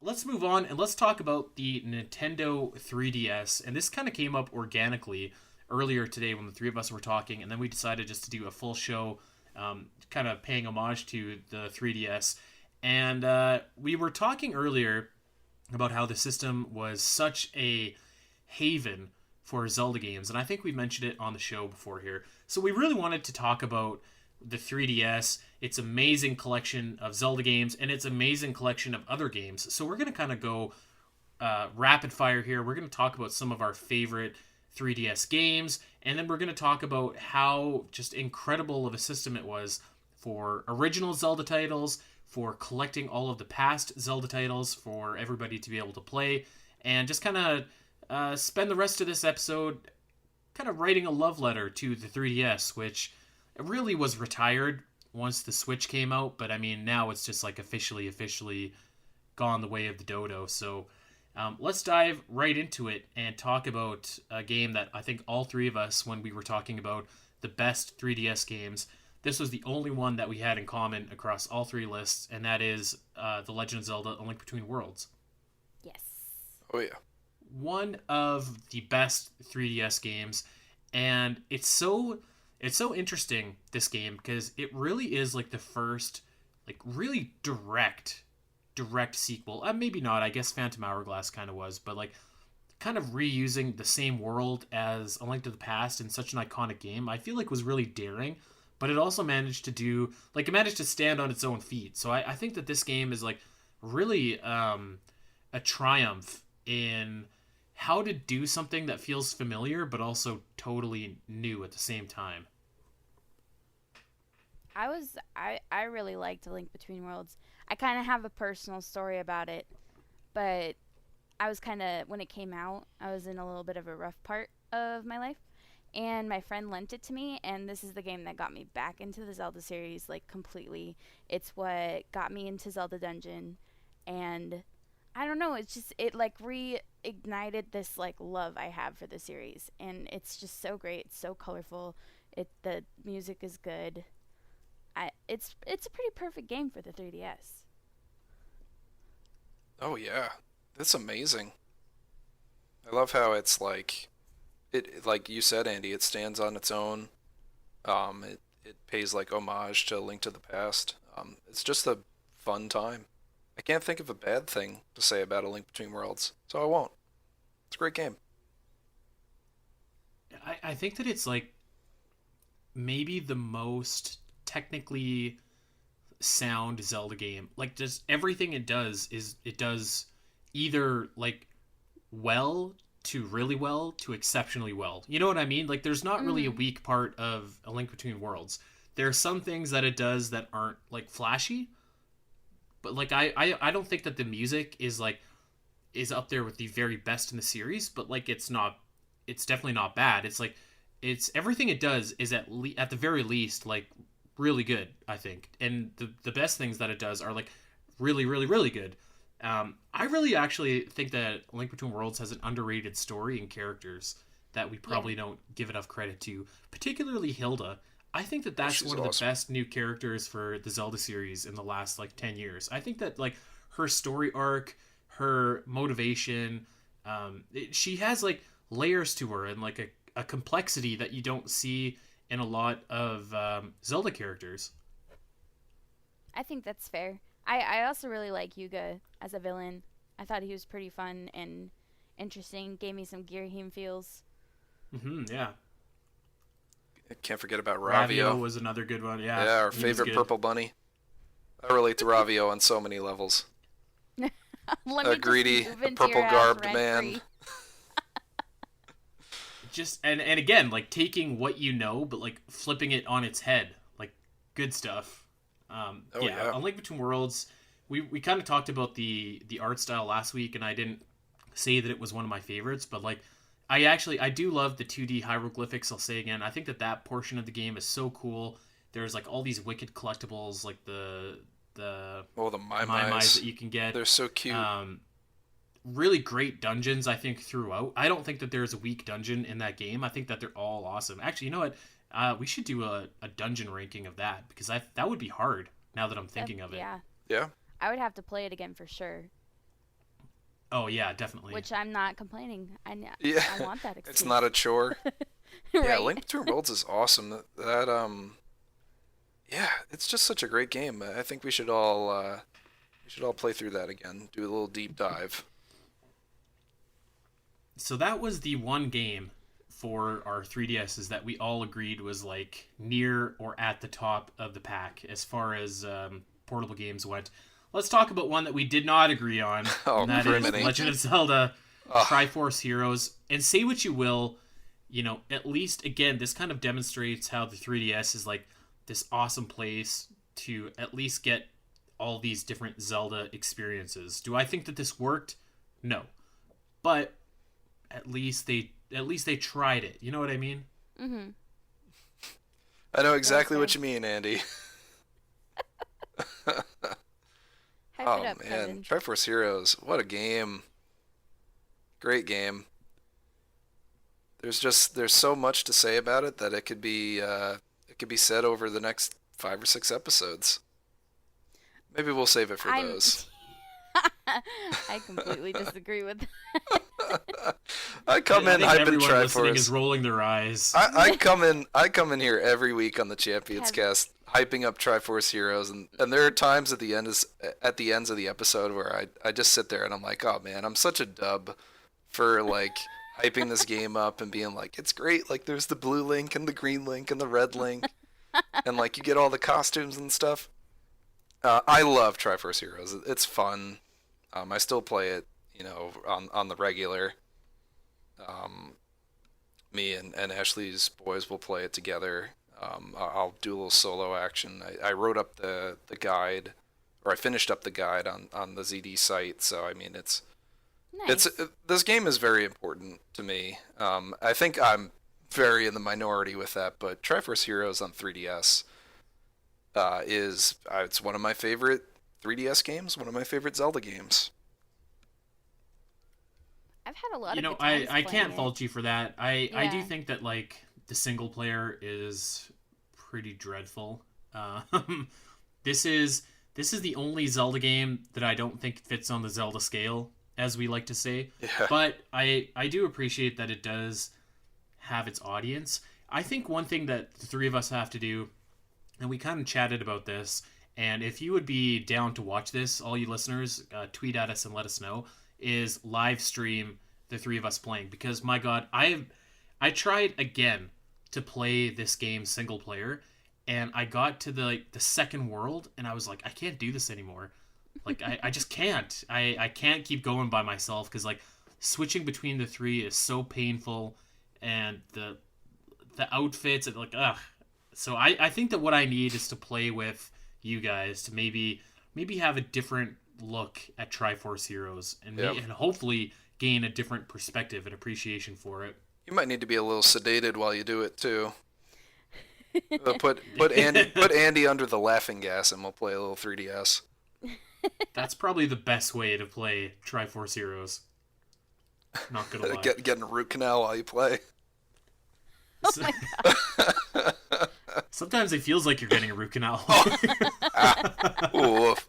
let's move on and let's talk about the Nintendo 3DS. And this kind of came up organically earlier today when the three of us were talking, and then we decided just to do a full show, kind of paying homage to the 3DS. And we were talking earlier about how the system was such a haven for Zelda games, and I think we mentioned it on the show before here. So we really wanted to talk about the 3DS, its amazing collection of Zelda games, and its amazing collection of other games. So we're going to kind of go rapid fire here. We're going to talk about some of our favorite 3DS games, and then we're going to talk about how just incredible of a system it was for original Zelda titles, for collecting all of the past Zelda titles for everybody to be able to play, and just kind of spend the rest of this episode kind of writing a love letter to the 3DS, which really was retired once the Switch came out, but I mean, now it's just like officially gone the way of the dodo. So let's dive right into it and talk about a game that I think all three of us, when we were talking about the best 3DS games, this was the only one that we had in common across all three lists, and that is The Legend of Zelda: A Link Between Worlds. Yes. Oh yeah. One of the best 3DS games, and it's so interesting, this game, because it really is like the first like really direct sequel. Maybe not, I guess Phantom Hourglass kind of was, but like kind of reusing the same world as A Link to the Past in such an iconic game, I feel like was really daring, but it also managed to do like it managed to stand on its own feet. So I think that this game is like really a triumph in how to do something that feels familiar but also totally new at the same time. I really liked A Link Between Worlds. I kind of have a personal story about it, but I was kind of when it came out, I was in a little bit of a rough part of my life, and my friend lent it to me, and this is the game that got me back into the Zelda series like completely. It's what got me into Zelda Dungeon, and I don't know, it's just it like reignited this like love I have for the series, and it's just so great. It's so colorful. The music is good. It's a pretty perfect game for the 3DS. Oh yeah. That's amazing. I love how it's like you said, Andy, it stands on its own. It pays like homage to Link to the Past. It's just a fun time. I can't think of a bad thing to say about A Link Between Worlds, so I won't. It's a great game. I think that it's like maybe the most technically sound Zelda game. Like just everything it does is it does either like well to really well to exceptionally well. You know what I mean? Like there's not really a Mm. weak part of A Link Between Worlds. There are some things that it does that aren't like flashy, but like I don't think that the music is like is up there with the very best in the series, but like it's definitely not bad. It's like it's everything it does is at the very least like really good, I think. And the best things that it does are like really good. I really actually think that Link Between Worlds has an underrated story and characters that we Yeah. probably don't give enough credit to, particularly Hilda. I think that Oh, that's she's one of the awesome. best new characters for the Zelda series in the last like 10 years. I think that like her story arc, her motivation, she has like layers to her and like a complexity that you don't see in a lot of Zelda characters. I think that's fair. I also really like Yuga as a villain. I thought he was pretty fun and interesting. Gave me some Girahim feels. Yeah. I can't forget about Ravio Ravio. was another good one. Yeah, Yeah, our he was favorite good. purple bunny. I relate to Ravio on so many levels. Let A me just greedy, move a into your purple house garbed rent man. free. Just and again, like taking what you know, but like flipping it on its head, like good stuff. Oh Yeah, yeah. on Link Between Worlds, we kind of talked about the art style last week, and I didn't say that it was one of my favorites, but like I do love the 2D hieroglyphics. I'll say again, I think that that portion of the game is so cool. There's like all these wicked collectibles, like the Oh, the My my mais Mi's. that you can get. They're so cute. Um, really great dungeons, I think, throughout. I don't think that there's a weak dungeon in that game. I think that they're all awesome. Actually, you know what? We should do a dungeon ranking of that because that would be hard now that I'm thinking of it. Yeah, Yeah. I would have to play it again for sure. Oh yeah, definitely. which I'm not complaining. Yeah, I want that experience. it's not a chore. Yeah, Right. Link Between Worlds is awesome. Yeah, it's just such a great game. I think we should all play through that again. Do a little deep dive. So that was the one game for our 3DSs that we all agreed was like near or at the top of the pack as far as portable games went. Let's talk about one that we did not agree on, Oh, and that is criminy. Legend of Zelda Ugh. Triforce Heroes. And say what you will, at least again, this kind of demonstrates how the 3DS is like this awesome place to at least get all these different Zelda experiences. Do I think that this worked? No. But at least they tried it. You know what I mean? Mm-hmm. I know exactly Well what said. you mean, Andy. Hype Oh it up, man, cousin. Triforce Heroes, what a game! Great game. There's so much to say about it that it could be said over the next 5 or 6 episodes. Maybe we'll save it for I'm. those. I completely disagree with. I come I in think hyping everyone listening is Triforce. rolling their eyes. I come in here every week on the Champions Have- Cast hyping up Triforce Heroes, and there are times at the ends of the episode where I just sit there and I'm like, oh man, I'm such a dub for like hyping this game up and being like, it's great. Like there's the blue link and the green link and the red link, and like you get all the costumes and stuff. I love Triforce Heroes. It's fun. I still play it, on the regular. Um, Me and Ashley's boys will play it together. I'll do a little solo action. I wrote up the guide, or I finished up the guide on the ZD site. So I mean, Nice. this game is very important to me. I think I'm very in the minority with that, but Triforce Heroes on 3DS it's one of my favorite 3DS games, one of my favorite Zelda games. I've had a lot You of know, good times I playing can't it. fault you for that. I do Yeah. think that like the single player is pretty dreadful. Um, this is this is the only Zelda game that I don't think fits on the Zelda scale, as we like to say. Yeah. But I do appreciate that it does have its audience. I think one thing that the three of us have to do, and we kind of chatted about this, and if you would be down to watch this, all you listeners, tweet at us and let us know, is live stream the three of us playing. Because my God, I tried again to play this game single player, and I got to the second world, and I was like, I can't do this anymore. Like I just can't. I can't keep going by myself because like switching between the three is so painful, and the outfits and like ugh. So I think that what I need is to play with you guys to maybe have a different look at Triforce Heroes and Yeah. and hopefully gain a different perspective and appreciation for it. You might need to be a little sedated while you do it too. Put Andy under the laughing gas, and we'll play a little 3DS. That's probably the best way to play Triforce Heroes. Not gonna lie. Getting a root canal while you play. Sometimes it feels like you're getting a root canal. Ooh, woof.